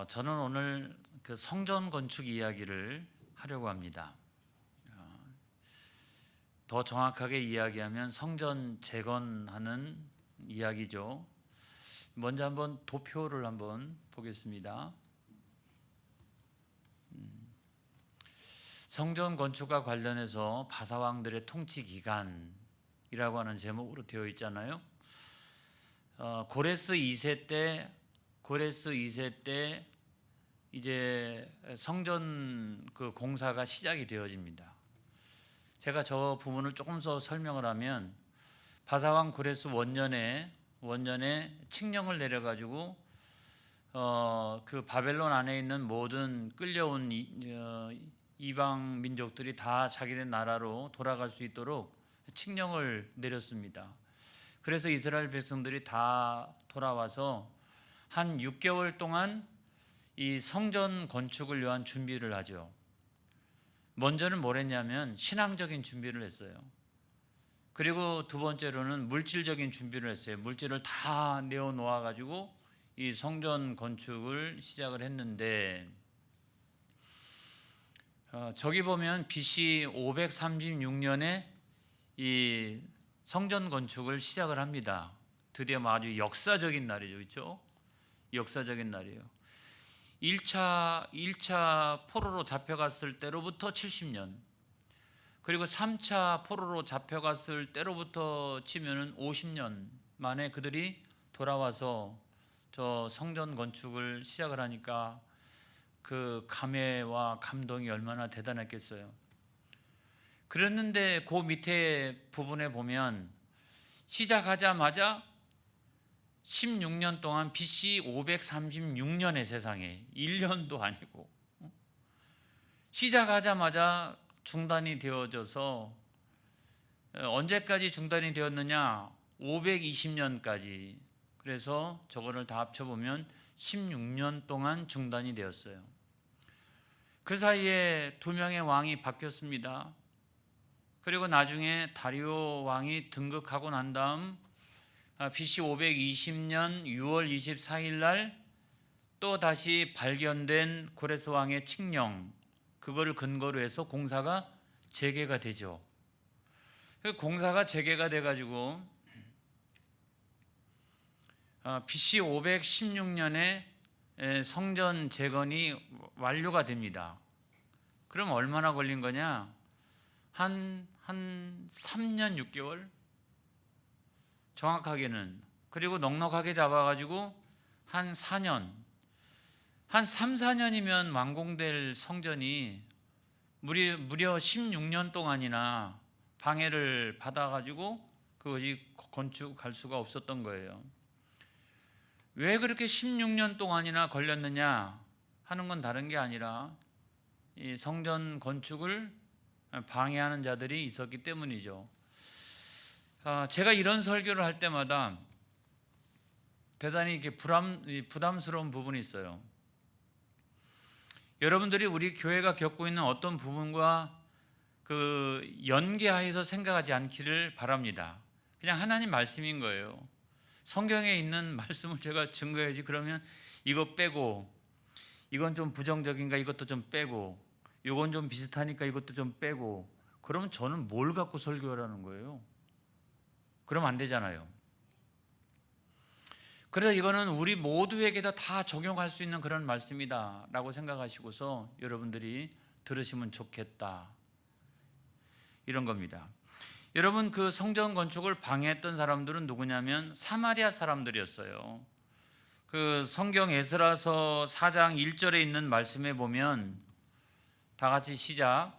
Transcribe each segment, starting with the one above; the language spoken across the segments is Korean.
저는 오늘 그 성전 건축 이야기를 하려고 합니다. 더 정확하게 이야기하면 성전 재건하는 이야기죠. 먼저 한번 도표를 한번 보겠습니다. 성전 건축과 관련해서 바사왕들의 통치 기간이라고 하는 제목으로 되어 있잖아요. 고레스 2세 때 이제 성전 그 공사가 시작이 되어집니다. 제가 저 부분을 조금 더 설명을 하면 바사왕 고레스 원년에 칙령을 내려가지고 그 바벨론 안에 있는 모든 끌려온 이방 민족들이 다 자기네 나라로 돌아갈 수 있도록 칙령을 내렸습니다. 그래서 이스라엘 백성들이 다 돌아와서 한 6개월 동안 이 성전 건축을 위한 준비를 하죠. 먼저는 뭘 했냐면 신앙적인 준비를 했어요. 그리고 두 번째로는 물질적인 준비를 했어요. 물질을 다 내어놓아 가지고 이 성전 건축을 시작을 했는데 저기 보면 BC 536년에 이 성전 건축을 시작을 합니다. 드디어 아주 역사적인 날이죠. 그렇죠? 역사적인 날이에요. 1차 포로로 잡혀갔을 때로부터 70년, 그리고 3차 포로로 잡혀갔을 때로부터 치면은 50년 만에 그들이 돌아와서 저 성전 건축을 시작을 하니까 그 감회와 감동이 얼마나 대단했겠어요. 그랬는데 그 밑에 부분에 보면 시작하자마자 16년 동안 BC 536년의 세상에 1년도 아니고 시작하자마자 중단이 되어져서 언제까지 중단이 되었느냐? 520년까지. 그래서 저거를 다 합쳐보면 16년 동안 중단이 되었어요. 그 사이에 두 명의 왕이 바뀌었습니다. 그리고 나중에 다리오 왕이 등극하고 난 다음 BC 520년 6월 24일 날 또 다시 발견된 고레스 왕의 칙령, 그거를 근거로 해서 공사가 재개가 되죠. 그 공사가 재개가 돼가지고 BC 516년에 성전 재건이 완료가 됩니다. 그럼 얼마나 걸린 거냐? 한 3년 6개월? 정확하게는. 그리고 넉넉하게 잡아가지고 한 4년, 한 3, 4년이면 완공될 성전이 무려 16년 동안이나 방해를 받아가지고 그것이 건축할 수가 없었던 거예요. 왜 그렇게 16년 동안이나 걸렸느냐 하는 건 다른 게 아니라 이 성전 건축을 방해하는 자들이 있었기 때문이죠. 제가 이런 설교를 할 때마다 대단히 이렇게 부담스러운 부분이 있어요. 여러분들이 우리 교회가 겪고 있는 어떤 부분과 그 연계하여서 생각하지 않기를 바랍니다. 그냥 하나님 말씀인 거예요. 성경에 있는 말씀을 제가 증거해야지. 그러면 이거 빼고, 이건 좀 부정적인가 이것도 좀 빼고, 이건 좀 비슷하니까 이것도 좀 빼고, 그러면 저는 뭘 갖고 설교하라는 거예요? 그러면 안 되잖아요. 그래서 이거는 우리 모두에게도 다 적용할 수 있는 그런 말씀이다 라고 생각하시고서 여러분들이 들으시면 좋겠다, 이런 겁니다. 여러분, 그 성전 건축을 방해했던 사람들은 누구냐면 사마리아 사람들이었어요. 그 성경 에스라서 4장 1절에 있는 말씀에 보면 다 같이 시작.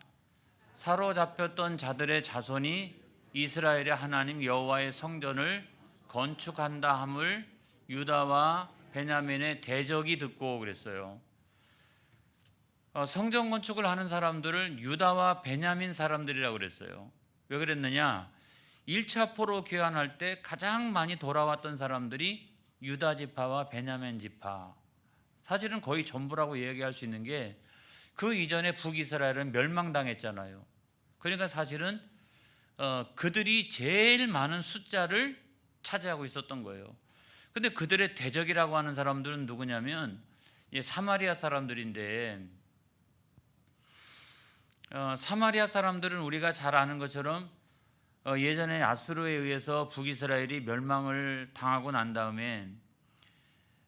사로잡혔던 자들의 자손이 이스라엘의 하나님 여호와의 성전을 건축한다 함을 유다와 베냐민의 대적이 듣고 그랬어요. 성전 건축을 하는 사람들을 유다와 베냐민 사람들이라고 그랬어요. 왜 그랬느냐? 1차 포로 귀환할 때 가장 많이 돌아왔던 사람들이 유다 지파와 베냐민 지파, 사실은 거의 전부라고 얘기할 수 있는 게 그 이전에 북이스라엘은 멸망당했잖아요. 그러니까 사실은 그들이 제일 많은 숫자를 차지하고 있었던 거예요. 근데 그들의 대적이라고 하는 사람들은 누구냐면 사마리아 사람들인데, 사마리아 사람들은 우리가 잘 아는 것처럼 예전에 아수르에 의해서 북이스라엘이 멸망을 당하고 난 다음에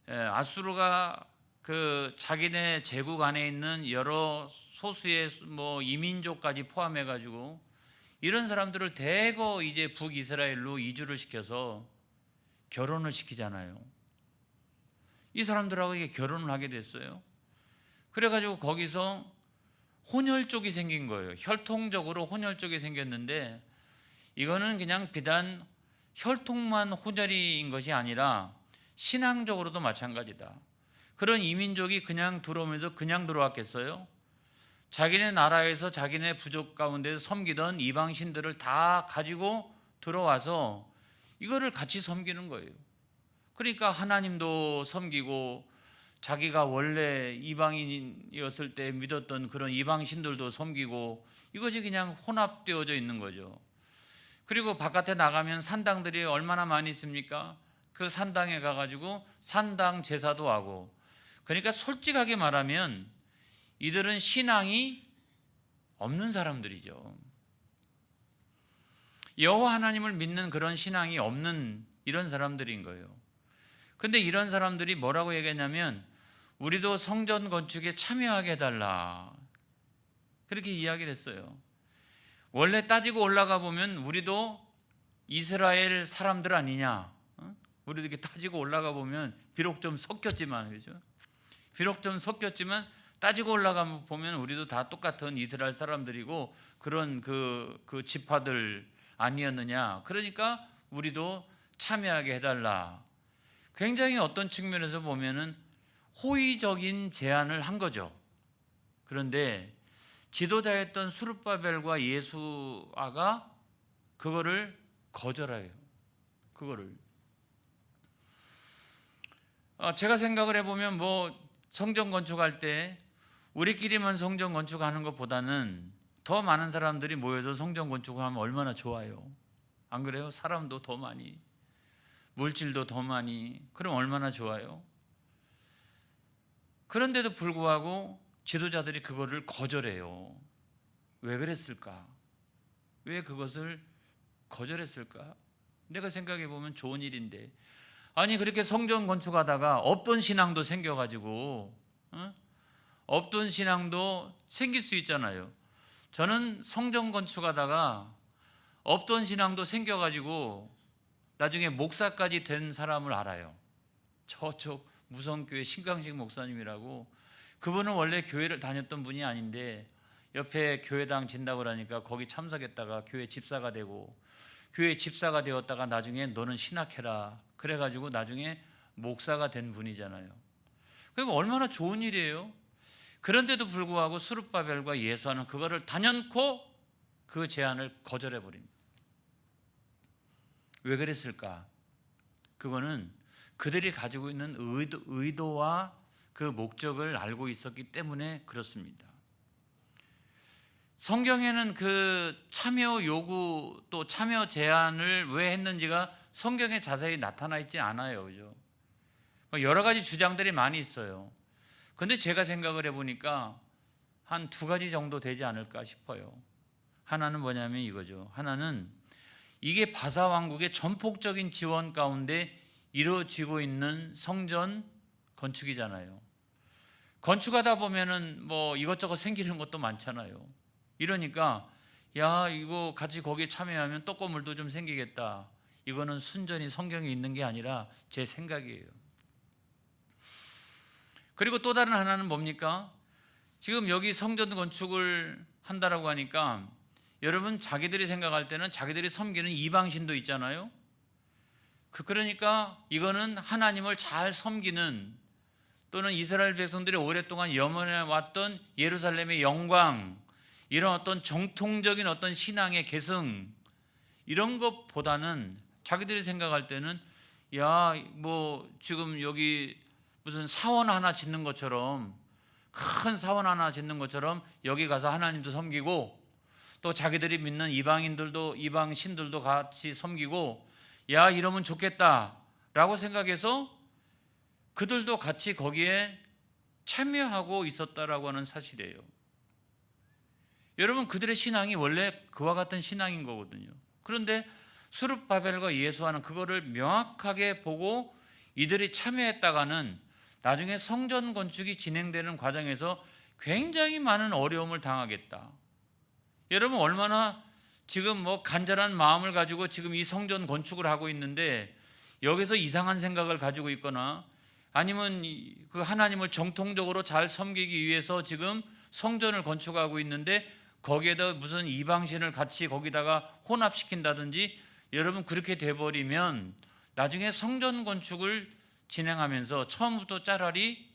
아수르가 그 자기네 제국 안에 있는 여러 소수의 이민족까지 포함해 가지고 이런 사람들을 대거 이제 북이스라엘로 이주를 시켜서 결혼을 시키잖아요. 이 사람들하고 이게 결혼을 하게 됐어요. 그래가지고 거기서 혼혈족이 생긴 거예요. 혈통적으로 혼혈족이 생겼는데, 이거는 그냥 비단 혈통만 혼혈인 것이 아니라 신앙적으로도 마찬가지다. 그런 이민족이 그냥 들어오면서 그냥 들어왔겠어요? 자기네 나라에서 자기네 부족 가운데 섬기던 이방 신들을 다 가지고 들어와서 이거를 같이 섬기는 거예요. 그러니까 하나님도 섬기고 자기가 원래 이방인이었을 때 믿었던 그런 이방 신들도 섬기고, 이것이 그냥 혼합되어져 있는 거죠. 그리고 바깥에 나가면 산당들이 얼마나 많이 있습니까? 그 산당에 가가지고 산당 제사도 하고. 그러니까 솔직하게 말하면 이들은 신앙이 없는 사람들이죠. 여호와 하나님을 믿는 그런 신앙이 없는 이런 사람들인 거예요. 근데 이런 사람들이 뭐라고 얘기했냐면, 우리도 성전 건축에 참여하게 해달라, 그렇게 이야기를 했어요. 원래 따지고 올라가 보면 우리도 이스라엘 사람들 아니냐? 우리도 이렇게 따지고 올라가 보면 비록 좀 섞였지만, 그죠? 비록 좀 섞였지만 따지고 올라가 보면 우리도 다 똑같은 이스라엘 사람들이고 그런 그 지파들 아니었느냐? 그러니까 우리도 참여하게 해달라. 굉장히 어떤 측면에서 보면은 호의적인 제안을 한 거죠. 그런데 지도자였던 스룹바벨과 예수아가 그거를 거절해요. 그거를 제가 생각을 해보면 성전 건축할 때 우리끼리만 성전 건축하는 것보다는 더 많은 사람들이 모여서 성전 건축을 하면 얼마나 좋아요. 안 그래요? 사람도 더 많이, 물질도 더 많이, 그럼 얼마나 좋아요. 그런데도 불구하고 지도자들이 그거를 거절해요. 왜 그랬을까? 왜 그것을 거절했을까? 내가 생각해 보면 좋은 일인데, 아니 그렇게 성전 건축하다가 없던 신앙도 생겨가지고 없던 신앙도 생길 수 있잖아요. 저는 성전 건축하다가 없던 신앙도 생겨가지고 나중에 목사까지 된 사람을 알아요. 저쪽 무성교회 신강식 목사님이라고. 그분은 원래 교회를 다녔던 분이 아닌데 옆에 교회당 진다고 그러니까 거기 참석했다가 교회 집사가 되고, 교회 집사가 되었다가 나중에 너는 신학해라 그래가지고 나중에 목사가 된 분이잖아요. 그럼 얼마나 좋은 일이에요. 그런데도 불구하고 스룹바벨과 예수아는 그거를 단연코 그 제안을 거절해 버립니다. 왜 그랬을까? 그거는 그들이 가지고 있는 의도와 그 목적을 알고 있었기 때문에 그렇습니다. 성경에는 그 참여 요구 또 참여 제안을 왜 했는지가 성경에 자세히 나타나 있지 않아요. 그죠? 여러 가지 주장들이 많이 있어요. 근데 제가 생각을 해보니까 한 두 가지 정도 되지 않을까 싶어요. 하나는 뭐냐면 이거죠. 하나는 이게 바사 왕국의 전폭적인 지원 가운데 이루어지고 있는 성전 건축이잖아요. 건축하다 보면은 이것저것 생기는 것도 많잖아요. 이러니까 야, 이거 같이 거기에 참여하면 떡고물도 좀 생기겠다. 이거는 순전히 성경에 있는 게 아니라 제 생각이에요. 그리고 또 다른 하나는 뭡니까? 지금 여기 성전 건축을 한다라고 하니까 여러분 자기들이 생각할 때는 자기들이 섬기는 이방신도 있잖아요. 그러니까 이거는 하나님을 잘 섬기는, 또는 이스라엘 백성들이 오랫동안 염원해 왔던 예루살렘의 영광, 이런 어떤 정통적인 어떤 신앙의 계승, 이런 것보다는 자기들이 생각할 때는 야, 지금 여기 무슨 사원 하나 짓는 것처럼, 큰 사원 하나 짓는 것처럼 여기 가서 하나님도 섬기고 또 자기들이 믿는 이방인들도, 이방 신들도 같이 섬기고, 야, 이러면 좋겠다 라고 생각해서 그들도 같이 거기에 참여하고 있었다라고 하는 사실이에요. 여러분, 그들의 신앙이 원래 그와 같은 신앙인 거거든요. 그런데 스룹바벨과 예수아는 그거를 명확하게 보고 이들이 참여했다가는 나중에 성전 건축이 진행되는 과정에서 굉장히 많은 어려움을 당하겠다. 여러분, 얼마나 지금 간절한 마음을 가지고 지금 이 성전 건축을 하고 있는데 여기서 이상한 생각을 가지고 있거나 아니면 그 하나님을 정통적으로 잘 섬기기 위해서 지금 성전을 건축하고 있는데 거기에다 무슨 이방신을 같이 거기다가 혼합시킨다든지, 여러분 그렇게 돼버리면 나중에 성전 건축을 진행하면서 처음부터 차라리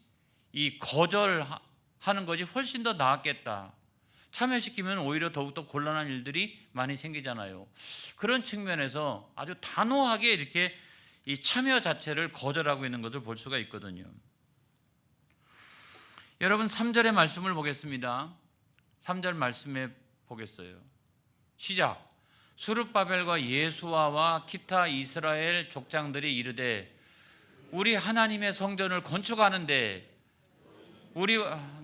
이 거절하는 것이 훨씬 더 나았겠다. 참여시키면 오히려 더욱더 곤란한 일들이 많이 생기잖아요. 그런 측면에서 아주 단호하게 이렇게 이 참여 자체를 거절하고 있는 것을 볼 수가 있거든요. 여러분, 3절의 말씀을 보겠습니다. 3절 말씀에 보겠어요. 시작. 스룹바벨과 예수아와 기타 이스라엘 족장들이 이르되 우리 하나님의 성전을 건축하는데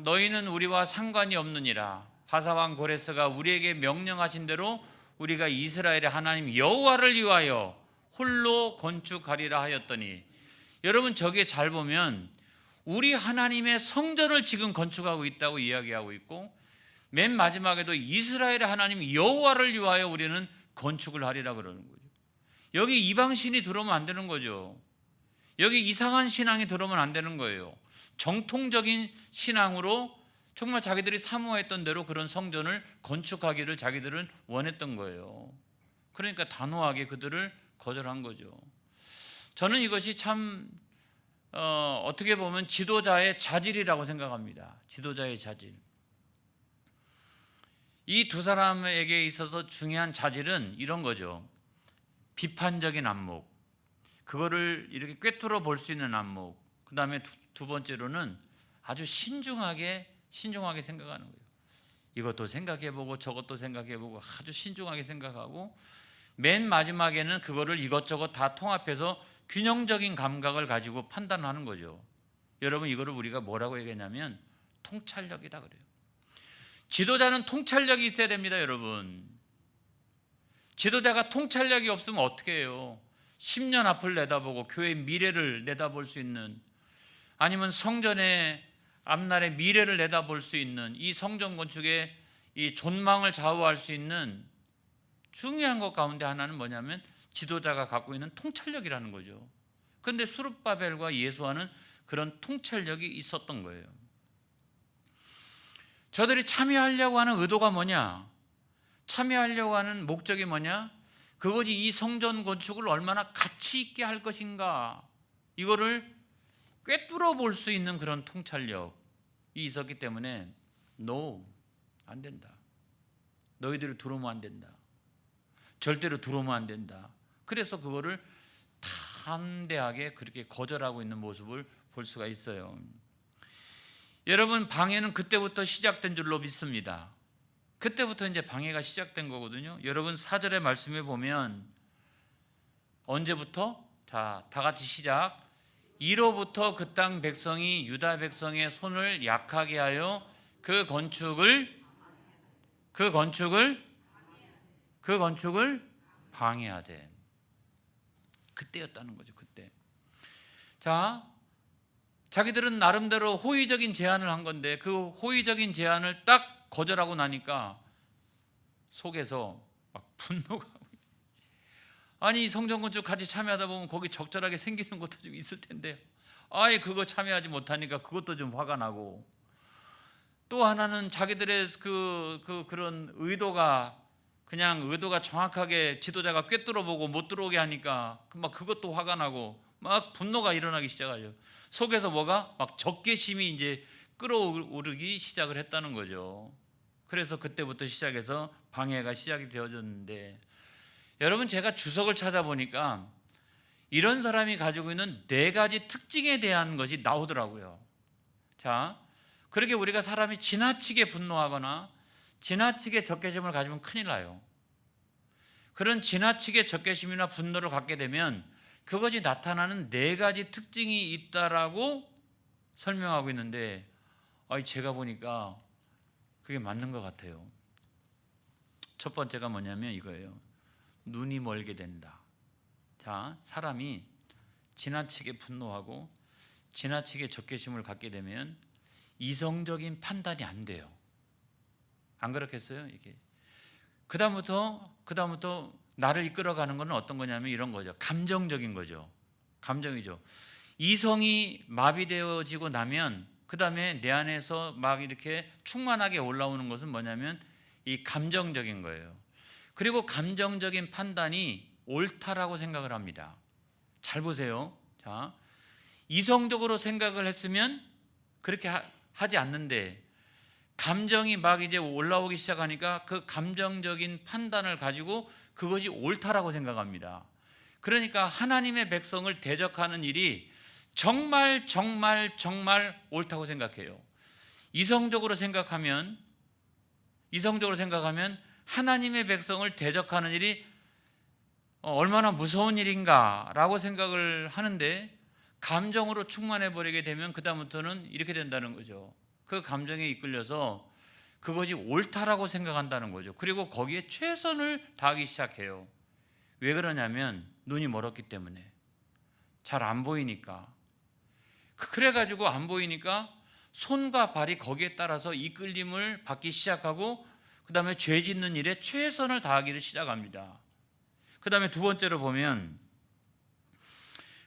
너희는 우리와 상관이 없느니라. 바사왕 고레스가 우리에게 명령하신 대로 우리가 이스라엘의 하나님 여호와를 위하여 홀로 건축하리라 하였더니, 여러분 저게 잘 보면 우리 하나님의 성전을 지금 건축하고 있다고 이야기하고 있고, 맨 마지막에도 이스라엘의 하나님 여호와를 위하여 우리는 건축을 하리라 그러는 거죠. 여기 이방신이 들어오면 안 되는 거죠. 여기 이상한 신앙이 들어오면 안 되는 거예요. 정통적인 신앙으로 정말 자기들이 사모했던 대로 그런 성전을 건축하기를 자기들은 원했던 거예요. 그러니까 단호하게 그들을 거절한 거죠. 저는 이것이 참 어떻게 보면 지도자의 자질이라고 생각합니다. 지도자의 자질. 이 두 사람에게 있어서 중요한 자질은 이런 거죠. 비판적인 안목, 그거를 이렇게 꿰뚫어 볼 수 있는 안목, 그 다음에 두 번째로는 아주 신중하게 생각하는 거예요. 이것도 생각해보고 저것도 생각해보고 아주 신중하게 생각하고, 맨 마지막에는 그거를 이것저것 다 통합해서 균형적인 감각을 가지고 판단하는 거죠. 여러분, 이거를 우리가 뭐라고 얘기하냐면 통찰력이다 그래요. 지도자는 통찰력이 있어야 됩니다. 여러분, 지도자가 통찰력이 없으면 어떻게 해요? 10년 앞을 내다보고 교회의 미래를 내다볼 수 있는, 아니면 성전의 앞날의 미래를 내다볼 수 있는, 이 성전 건축의 이 존망을 좌우할 수 있는 중요한 것 가운데 하나는 뭐냐면 지도자가 갖고 있는 통찰력이라는 거죠. 그런데 스룹바벨과 예수아는 그런 통찰력이 있었던 거예요. 저들이 참여하려고 하는 의도가 뭐냐? 참여하려고 하는 목적이 뭐냐? 그것이 이 성전 건축을 얼마나 가치 있게 할 것인가, 이거를 꿰뚫어 볼 수 있는 그런 통찰력이 있었기 때문에 No, 안 된다. 너희들이 들어오면 안 된다. 절대로 들어오면 안 된다. 그래서 그거를 담대하게 그렇게 거절하고 있는 모습을 볼 수가 있어요. 여러분, 방해는 그때부터 시작된 줄로 믿습니다. 그때부터 이제 방해가 시작된 거거든요. 여러분, 4절의 말씀에 보면 언제부터? 자, 다 같이 시작. 이로부터 그 땅 백성이 유다 백성의 손을 약하게 하여 그 건축을 방해하되. 그때였다는 거죠. 그때. 자, 자기들은 나름대로 호의적인 제안을 한 건데 그 호의적인 제안을 딱 거절하고 나니까 속에서 막 분노가, 아니 성전 건축 같이 참여하다 보면 거기 적절하게 생기는 것도 좀 있을 텐데 아예 그거 참여하지 못하니까 그것도 좀 화가 나고, 또 하나는 자기들의 그런 의도가 정확하게 지도자가 꿰뚫어 보고 못 들어오게 하니까 막 그것도 화가 나고 막 분노가 일어나기 시작하죠. 속에서 뭐가 막 적개심이 이제 끌어오르기 시작을 했다는 거죠. 그래서 그때부터 시작해서 방해가 시작이 되어졌는데, 여러분 제가 주석을 찾아보니까 이런 사람이 가지고 있는 4가지 특징에 대한 것이 나오더라고요. 자, 그렇게 우리가 사람이 지나치게 분노하거나 지나치게 적개심을 가지면 큰일 나요. 그런 지나치게 적개심이나 분노를 갖게 되면 그것이 나타나는 4가지 특징이 있다라고 설명하고 있는데, 제가 보니까 그게 맞는 것 같아요. 첫 번째가 뭐냐면 이거예요. 눈이 멀게 된다. 자, 사람이 지나치게 분노하고 지나치게 적개심을 갖게 되면 이성적인 판단이 안 돼요. 안 그렇겠어요? 이게 그다음부터 나를 이끌어가는 건 어떤 거냐면 이런 거죠. 감정적인 거죠. 감정이죠. 이성이 마비되어지고 나면 그 다음에 내 안에서 막 이렇게 충만하게 올라오는 것은 뭐냐면 이 감정적인 거예요. 그리고 감정적인 판단이 옳다라고 생각을 합니다. 잘 보세요. 자, 이성적으로 생각을 했으면 그렇게 하지 않는데 감정이 막 이제 올라오기 시작하니까 그 감정적인 판단을 가지고 그것이 옳다라고 생각합니다. 그러니까 하나님의 백성을 대적하는 일이 정말 옳다고 생각해요. 이성적으로 생각하면 하나님의 백성을 대적하는 일이 얼마나 무서운 일인가라고 생각을 하는데 감정으로 충만해 버리게 되면 그다음부터는 이렇게 된다는 거죠. 그 감정에 이끌려서 그것이 옳다라고 생각한다는 거죠. 그리고 거기에 최선을 다하기 시작해요. 왜 그러냐면 눈이 멀었기 때문에 잘 안 보이니까. 그래가지고 안 보이니까 손과 발이 거기에 따라서 이끌림을 받기 시작하고 그 다음에 죄 짓는 일에 최선을 다하기를 시작합니다. 그 다음에 두 번째로 보면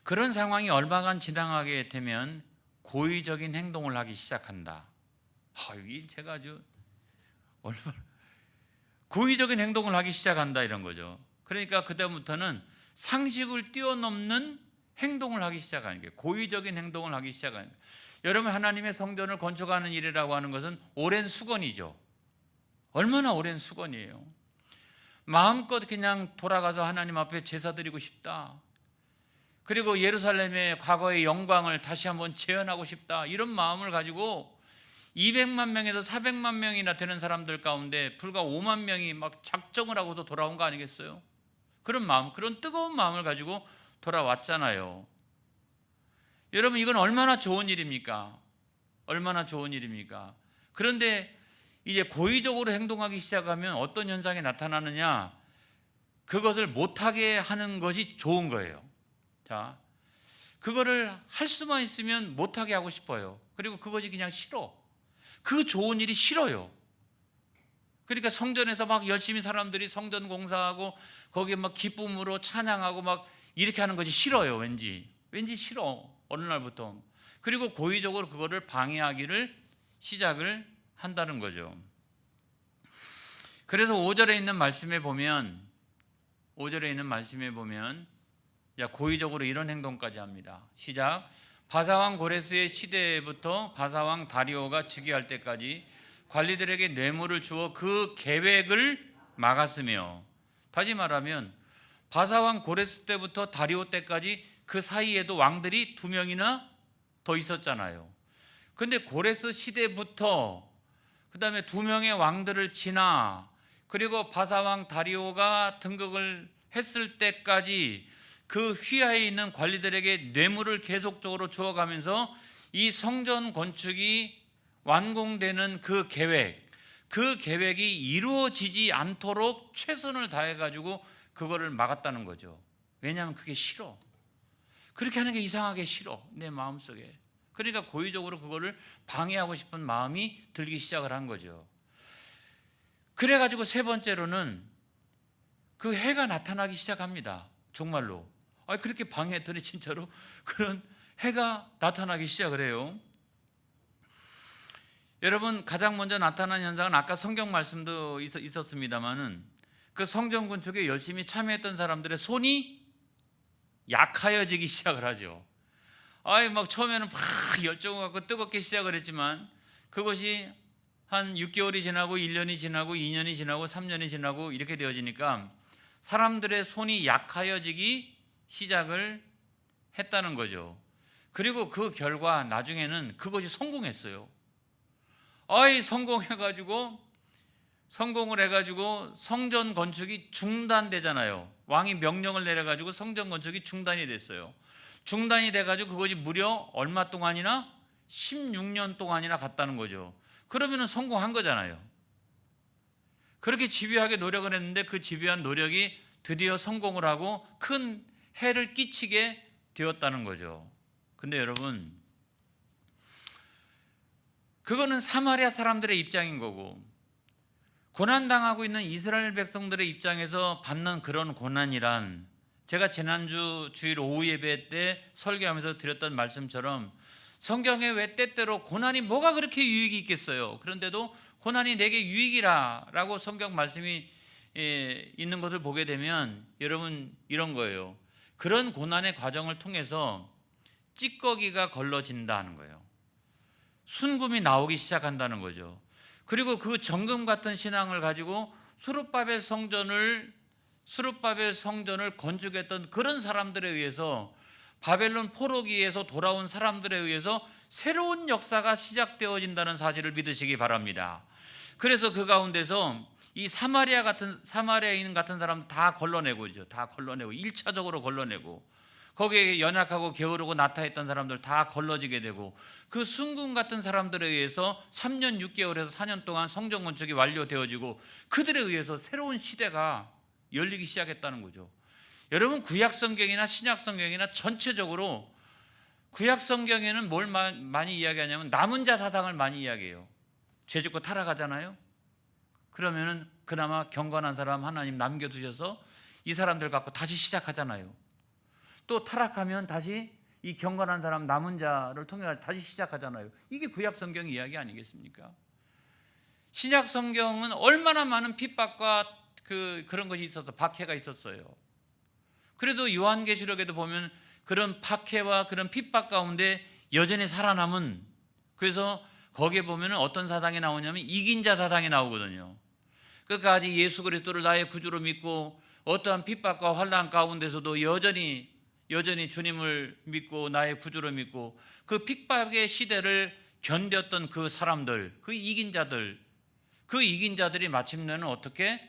그런 상황이 얼마간 지나가게 되면 고의적인 행동을 하기 시작한다. 이 제가 아주 얼마나 고의적인 행동을 하기 시작한다 이런 거죠. 그러니까 그다음부터는 상식을 뛰어넘는 행동을 하기 시작하는 게 고의적인 행동을 하기 시작하는 거예요. 여러분 하나님의 성전을 건축하는 일이라고 하는 것은 오랜 수건이죠. 얼마나 오랜 수건이에요. 마음껏 그냥 돌아가서 하나님 앞에 제사 드리고 싶다. 그리고 예루살렘의 과거의 영광을 다시 한번 재현하고 싶다. 이런 마음을 가지고 200만 명에서 400만 명이나 되는 사람들 가운데 불과 5만 명이 막 작정을 하고도 돌아온 거 아니겠어요? 그런 마음, 그런 뜨거운 마음을 가지고 돌아왔잖아요. 여러분 이건 얼마나 좋은 일입니까? 얼마나 좋은 일입니까? 그런데 이제 고의적으로 행동하기 시작하면 어떤 현상이 나타나느냐? 그것을 못하게 하는 것이 좋은 거예요. 자, 그거를 할 수만 있으면 못하게 하고 싶어요. 그리고 그것이 그냥 싫어. 그 좋은 일이 싫어요. 그러니까 성전에서 막 열심히 사람들이 성전 공사하고 거기에 막 기쁨으로 찬양하고 막 이렇게 하는 것이 싫어요. 왠지 싫어. 어느 날부터. 그리고 고의적으로 그거를 방해하기를 시작을 한다는 거죠. 그래서 5절에 있는 말씀에 보면 고의적으로 이런 행동까지 합니다. 시작. 바사왕 고레스의 시대부터 바사왕 다리오가 즉위할 때까지 관리들에게 뇌물을 주어 그 계획을 막았으며, 다시 말하면 바사왕 고레스 때부터 다리오 때까지 그 사이에도 왕들이 2명이나 더 있었잖아요. 근데 고레스 시대부터 그 다음에 2명의 왕들을 지나 그리고 바사왕 다리오가 등극을 했을 때까지 그 휘하에 있는 관리들에게 뇌물을 계속적으로 주어가면서 이 성전 건축이 완공되는 그 계획이 이루어지지 않도록 최선을 다해가지고 그거를 막았다는 거죠. 왜냐하면 그게 싫어. 그렇게 하는 게 이상하게 싫어, 내 마음속에. 그러니까 고의적으로 그거를 방해하고 싶은 마음이 들기 시작을 한 거죠. 그래가지고 세 번째로는 그 해가 나타나기 시작합니다. 정말로. 그렇게 방해했더니 진짜로 그런 해가 나타나기 시작을 해요. 여러분 가장 먼저 나타난 현상은 아까 성경 말씀도 있었습니다만은 그 성전 건축에 열심히 참여했던 사람들의 손이 약하여지기 시작을 하죠. 막 처음에는 막 열정을 갖고 뜨겁게 시작을 했지만 그것이 한 6개월이 지나고 1년이 지나고 2년이 지나고 3년이 지나고 이렇게 되어지니까 사람들의 손이 약하여지기 시작을 했다는 거죠. 그리고 그 결과 나중에는 그것이 성공했어요. 성공을 해가지고 성전 건축이 중단되잖아요. 왕이 명령을 내려가지고 성전 건축이 중단이 됐어요. 중단이 돼가지고 그것이 무려 얼마 동안이나 16년 동안이나 갔다는 거죠. 그러면은 성공한 거잖아요. 그렇게 집요하게 노력을 했는데 그 집요한 노력이 드디어 성공을 하고 큰 해를 끼치게 되었다는 거죠. 근데 여러분, 그거는 사마리아 사람들의 입장인 거고, 고난당하고 있는 이스라엘 백성들의 입장에서 받는 그런 고난이란, 제가 지난주 주일 오후 예배 때 설교하면서 드렸던 말씀처럼 성경에 왜 때때로 고난이 뭐가 그렇게 유익이 있겠어요? 그런데도 고난이 내게 유익이라 라고 성경 말씀이 있는 것을 보게 되면 여러분 이런 거예요. 그런 고난의 과정을 통해서 찌꺼기가 걸러진다는 거예요. 순금이 나오기 시작한다는 거죠. 그리고 그 정금 같은 신앙을 가지고 수룹바벨 성전을 건축했던 그런 사람들에 의해서, 바벨론 포로기에서 돌아온 사람들에 의해서 새로운 역사가 시작되어진다는 사실을 믿으시기 바랍니다. 그래서 그 가운데서 이 사마리아인 같은 사람 다 걸러내고 1차적으로 걸러내고, 거기에 연약하고 게으르고 나타했던 사람들 다 걸러지게 되고, 그 순금 같은 사람들에 의해서 3년 6개월에서 4년 동안 성전 건축이 완료되어지고 그들에 의해서 새로운 시대가 열리기 시작했다는 거죠. 여러분, 구약 성경이나 신약 성경이나 전체적으로 구약 성경에는 뭘 많이 이야기하냐면 남은 자 사상을 많이 이야기해요. 죄 짓고 타락하잖아요. 그러면은 그나마 경건한 사람 하나님 남겨두셔서 이 사람들 갖고 다시 시작하잖아요. 또 타락하면 다시 이 경건한 사람 남은 자를 통해 다시 시작하잖아요. 이게 구약 성경 이야기 아니겠습니까? 신약 성경은 얼마나 많은 핍박과 그런 것이 있어서 박해가 있었어요. 그래도 요한계시록에도 보면 그런 박해와 그런 핍박 가운데 여전히 살아남은, 그래서 거기에 보면 어떤 사상이 나오냐면 이긴 자 사상이 나오거든요. 끝까지 예수 그리스도를 나의 구주로 믿고 어떠한 핍박과 환난 가운데서도 여전히 주님을 믿고 나의 구주로 믿고 그 핍박의 시대를 견뎠던 그 사람들, 그 이긴 자들이 마침내는 어떻게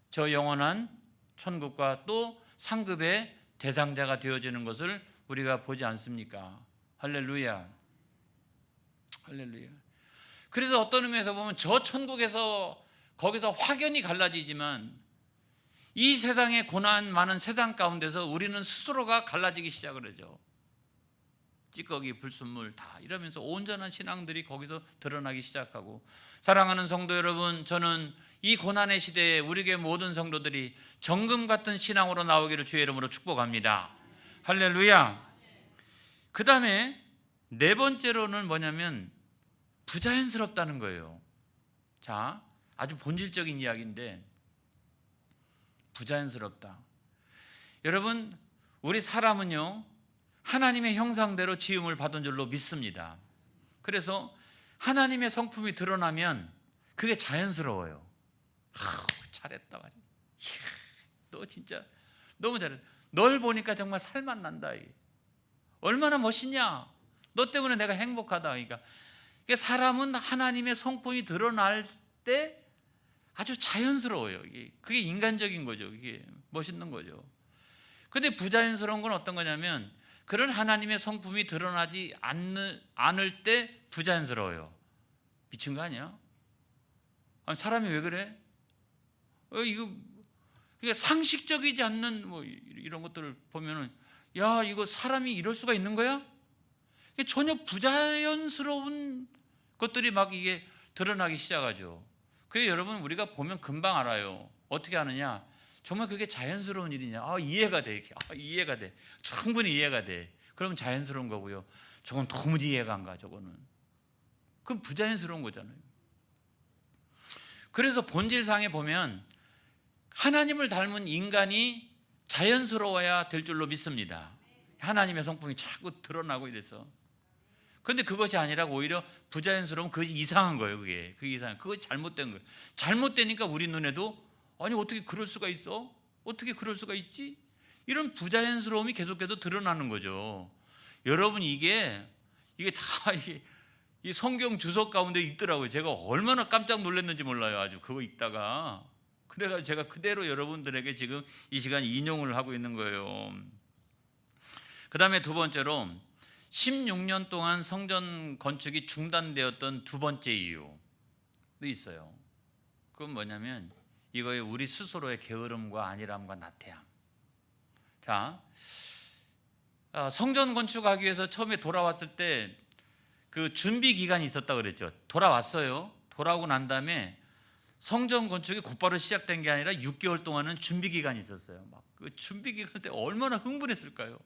저 영원한 천국과 또 상급의 대상자가 되어지는 것을 우리가 보지 않습니까? 할렐루야. 할렐루야. 그래서 어떤 의미에서 보면 저 천국에서 거기서 확연히 갈라지지만 이 세상의 고난 많은 세상 가운데서 우리는 스스로가 갈라지기 시작을 하죠. 찌꺼기, 불순물 다 이러면서 온전한 신앙들이 거기서 드러나기 시작하고, 사랑하는 성도 여러분, 저는 이 고난의 시대에 우리 교회 모든 성도들이 정금 같은 신앙으로 나오기를 주의 이름으로 축복합니다. 할렐루야. 그 다음에 네 번째로는 뭐냐면 부자연스럽다는 거예요. 자, 아주 본질적인 이야기인데 부자연스럽다. 여러분, 우리 사람은요 하나님의 형상대로 지음을 받은 줄로 믿습니다. 그래서 하나님의 성품이 드러나면 그게 자연스러워요. 잘했다 말이야. 너 진짜 너무 잘했다. 널 보니까 정말 살맛 난다. 얼마나 멋있냐. 너 때문에 내가 행복하다. 그러니까 사람은 하나님의 성품이 드러날 때 아주 자연스러워요. 그게 인간적인 거죠. 그게 멋있는 거죠. 근데 부자연스러운 건 어떤 거냐면 그런 하나님의 성품이 드러나지 않을 때 부자연스러워요. 미친 거 아니야? 아니, 사람이 왜 그래? 이거 상식적이지 않는 뭐 이런 것들을 보면은 야, 이거 사람이 이럴 수가 있는 거야? 전혀 부자연스러운 것들이 막 이게 드러나기 시작하죠. 그래서 여러분, 우리가 보면 금방 알아요. 어떻게 아느냐? 정말 그게 자연스러운 일이냐? 이해가 돼. 이해가 돼. 충분히 이해가 돼. 그러면 자연스러운 거고요. 저건 도무지 이해가 안 가. 저거는. 그건 부자연스러운 거잖아요. 그래서 본질상에 보면 하나님을 닮은 인간이 자연스러워야 될 줄로 믿습니다. 하나님의 성품이 자꾸 드러나고 이래서. 그런데 그것이 아니라 오히려 부자연스러운 그것이 이상한 거예요. 그게 이상한. 그것이 잘못된 거예요. 잘못되니까 우리 눈에도 아니 어떻게 그럴 수가 있어? 어떻게 그럴 수가 있지? 이런 부자연스러움이 계속해서 드러나는 거죠. 여러분, 이게 다 이 성경 주석 가운데 있더라고요. 제가 얼마나 깜짝 놀랐는지 몰라요. 아주 그거 읽다가. 그래서 제가 그대로 여러분들에게 지금 이 시간 인용을 하고 있는 거예요. 그 다음에 두 번째로 16년 동안 성전 건축이 중단되었던 두 번째 이유도 있어요. 그건 뭐냐면 이거의 우리 스스로의 게으름과 안일함과 나태함. 자, 성전 건축하기 위해서 처음에 돌아왔을 때 그 준비 기간이 있었다 그랬죠. 돌아왔어요. 돌아오고 난 다음에 성전 건축이 곧바로 시작된 게 아니라 6개월 동안은 준비 기간이 있었어요. 막 그 준비 기간 때 얼마나 흥분했을까요?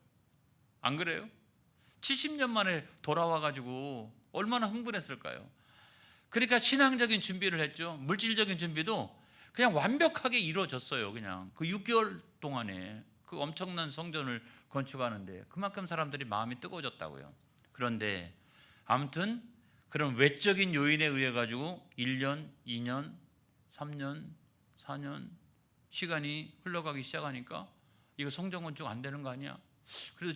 안 그래요? 70년 만에 돌아와 가지고 얼마나 흥분했을까요? 그러니까 신앙적인 준비를 했죠. 물질적인 준비도 그냥 완벽하게 이루어졌어요. 그냥 그 6개월 동안에 그 엄청난 성전을 건축하는데 그만큼 사람들이 마음이 뜨거워졌다고요. 그런데 아무튼 그런 외적인 요인에 의해 가지고 1년, 2년, 3년, 4년 시간이 흘러가기 시작하니까 이거 성전 건축 안 되는 거 아니야? 그래서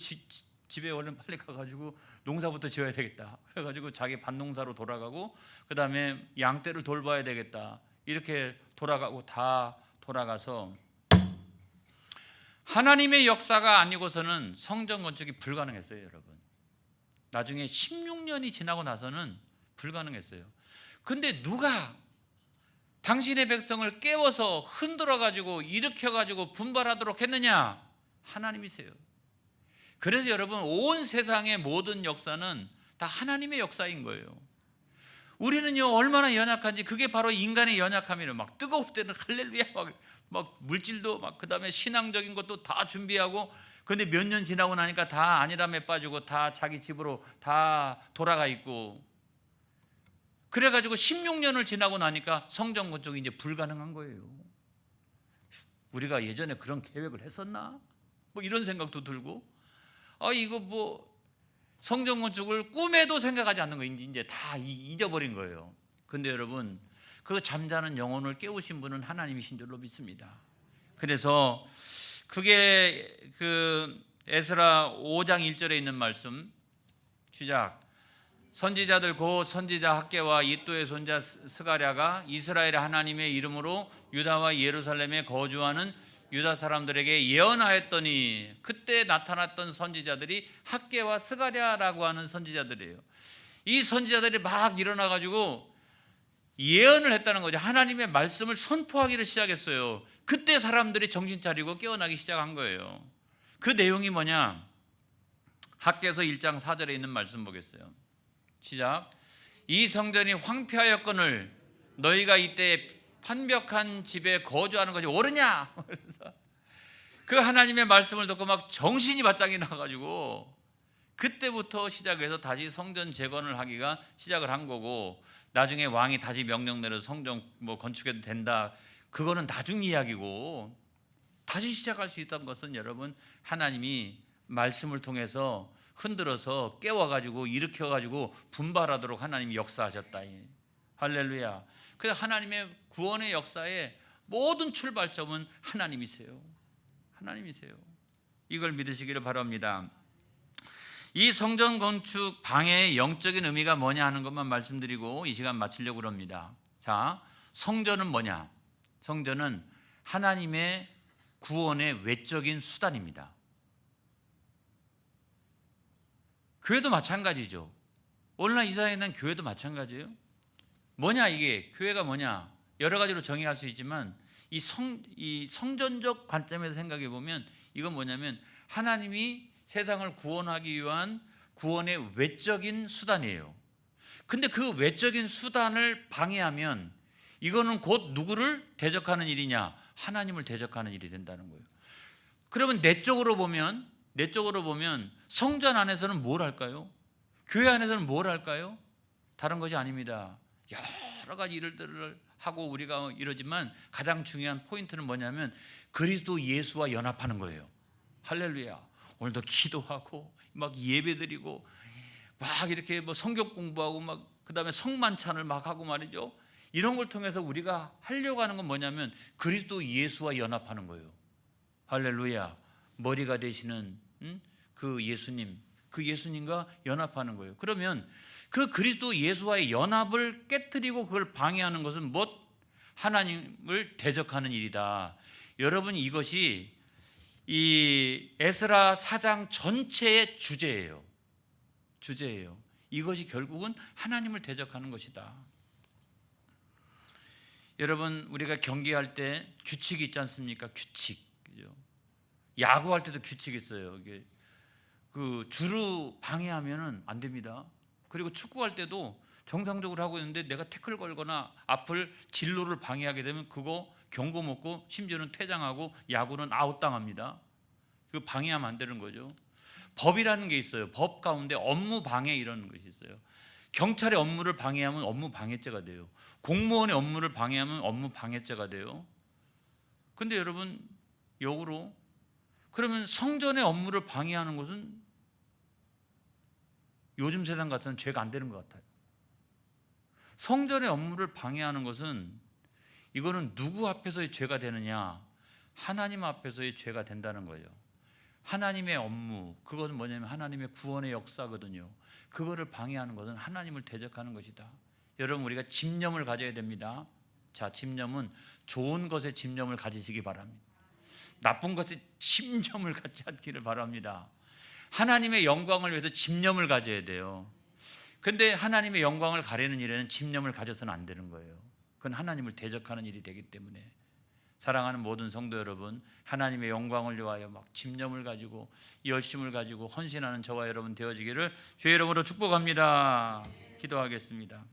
집에 얼른 빨리 가가지고 농사부터 지어야 되겠다. 그래가지고 자기 밭농사로 돌아가고 그 다음에 양떼를 돌봐야 되겠다. 이렇게 돌아가고 다 돌아가서 하나님의 역사가 아니고서는 성전 건축이 불가능했어요, 여러분. 나중에 16년이 지나고 나서는 불가능했어요. 근데 누가 당신의 백성을 깨워서 흔들어가지고 일으켜가지고 분발하도록 했느냐? 하나님이세요. 그래서 여러분 온 세상의 모든 역사는 다 하나님의 역사인 거예요. 우리는요 얼마나 연약한지 그게 바로 인간의 연약함이에요. 막 뜨거울 때는 할렐루야 막 물질도 막 그다음에 신앙적인 것도 다 준비하고 근데 몇 년 지나고 나니까 다 안일함에 빠지고 다 자기 집으로 다 돌아가 있고 그래가지고 16년을 지나고 나니까 성전 건축이 이제 불가능한 거예요. 우리가 예전에 그런 계획을 했었나? 뭐 이런 생각도 들고 이거 뭐 성전 건축을 꿈에도 생각하지 않는 거 이제 다 잊어버린 거예요. 근데 여러분 그 잠자는 영혼을 깨우신 분은 하나님이신 줄로 믿습니다. 그래서 그게 그 에스라 5장 1절에 있는 말씀 시작. 선지자들 곧 선지자 학개와 이또의 손자 스가랴가 이스라엘의 하나님의 이름으로 유다와 예루살렘에 거주하는 유다 사람들에게 예언하였더니 그때 나타났던 선지자들이 학개와 스가랴라고 하는 선지자들이에요. 이 선지자들이 막 일어나 가지고 예언을 했다는 거죠. 하나님의 말씀을 선포하기를 시작했어요. 그때 사람들이 정신 차리고 깨어나기 시작한 거예요. 그 내용이 뭐냐? 학개서 1장 4절에 있는 말씀 보겠어요. 시작. 이 성전이 황폐하였거늘 너희가 이때 판벽한 집에 거주하는 것이 옳으냐? 그래서 그 하나님의 말씀을 듣고 막 정신이 바짝이 나가지고 그때부터 시작해서 다시 성전 재건을 하기가 시작을 한 거고 나중에 왕이 다시 명령 내려서 성전 뭐 건축해도 된다. 그거는 나중 이야기고 다시 시작할 수 있다는 것은 여러분 하나님이 말씀을 통해서 흔들어서 깨워가지고 일으켜가지고 분발하도록 하나님이 역사하셨다. 할렐루야. 그래서 하나님의 구원의 역사의 모든 출발점은 하나님이세요. 하나님이세요. 이걸 믿으시기를 바랍니다. 이 성전 건축 방해의 영적인 의미가 뭐냐 하는 것만 말씀드리고 이 시간 마치려고 합니다. 자, 성전은 뭐냐? 성전은 하나님의 구원의 외적인 수단입니다. 교회도 마찬가지죠. 오늘날 이 세상에 있는 교회도 마찬가지예요. 뭐냐 이게 교회가 뭐냐 여러 가지로 정의할 수 있지만 이 성전적 관점에서 생각해 보면 이건 뭐냐면 하나님이 세상을 구원하기 위한 구원의 외적인 수단이에요. 근데 그 외적인 수단을 방해하면 이거는 곧 누구를 대적하는 일이냐? 하나님을 대적하는 일이 된다는 거예요. 그러면 내적으로 보면 성전 안에서는 뭘 할까요? 교회 안에서는 뭘 할까요? 다른 것이 아닙니다. 여러 가지 일들을 하고 우리가 이러지만 가장 중요한 포인트는 뭐냐면 그리스도 예수와 연합하는 거예요. 할렐루야. 오늘도 기도하고 막 예배드리고 막 이렇게 뭐 성경 공부하고 막 그다음에 성만찬을 막 하고 말이죠. 이런 걸 통해서 우리가 하려고 하는 건 뭐냐면 그리스도 예수와 연합하는 거예요. 할렐루야. 머리가 되시는 그 예수님, 그 예수님과 연합하는 거예요. 그러면 그 그리스도 예수와의 연합을 깨트리고 그걸 방해하는 것은 뭐 하나님을 대적하는 일이다. 여러분 이것이 이 에스라 4장 전체의 주제예요. 주제예요. 이것이 결국은 하나님을 대적하는 것이다. 여러분, 우리가 경기할 때 규칙이 있지 않습니까? 규칙. 그죠? 야구할 때도 규칙이 있어요. 이게 그 주루 방해하면은 안 됩니다. 그리고 축구할 때도 정상적으로 하고 있는데 내가 태클 걸거나 앞을 진로를 방해하게 되면 그거 경고 먹고 심지어는 퇴장하고 야구는 아웃당합니다. 그 방해하면 안 되는 거죠. 법이라는 게 있어요. 법 가운데 업무 방해 이라는 것이 있어요. 경찰의 업무를 방해하면 업무 방해죄가 돼요. 공무원의 업무를 방해하면 업무 방해죄가 돼요. 근데 여러분, 역으로 그러면 성전의 업무를 방해하는 것은 요즘 세상 같은 죄가 안 되는 것 같아요. 성전의 업무를 방해하는 것은 이거는 누구 앞에서의 죄가 되느냐? 하나님 앞에서의 죄가 된다는 거예요. 하나님의 업무, 그것은 뭐냐면 하나님의 구원의 역사거든요. 그거를 방해하는 것은 하나님을 대적하는 것이다. 여러분, 우리가 집념을 가져야 됩니다. 자, 집념은 좋은 것에 집념을 가지시기 바랍니다. 나쁜 것에 집념을 갖지 않기를 바랍니다. 하나님의 영광을 위해서 집념을 가져야 돼요. 근데 하나님의 영광을 가리는 일에는 집념을 가져서는 안 되는 거예요. 그건 하나님을 대적하는 일이 되기 때문에, 사랑하는 모든 성도 여러분, 하나님의 영광을 위하여 막 집념을 가지고 열심을 가지고 헌신하는 저와 여러분 되어지기를 주의 이름으로 축복합니다. 기도하겠습니다.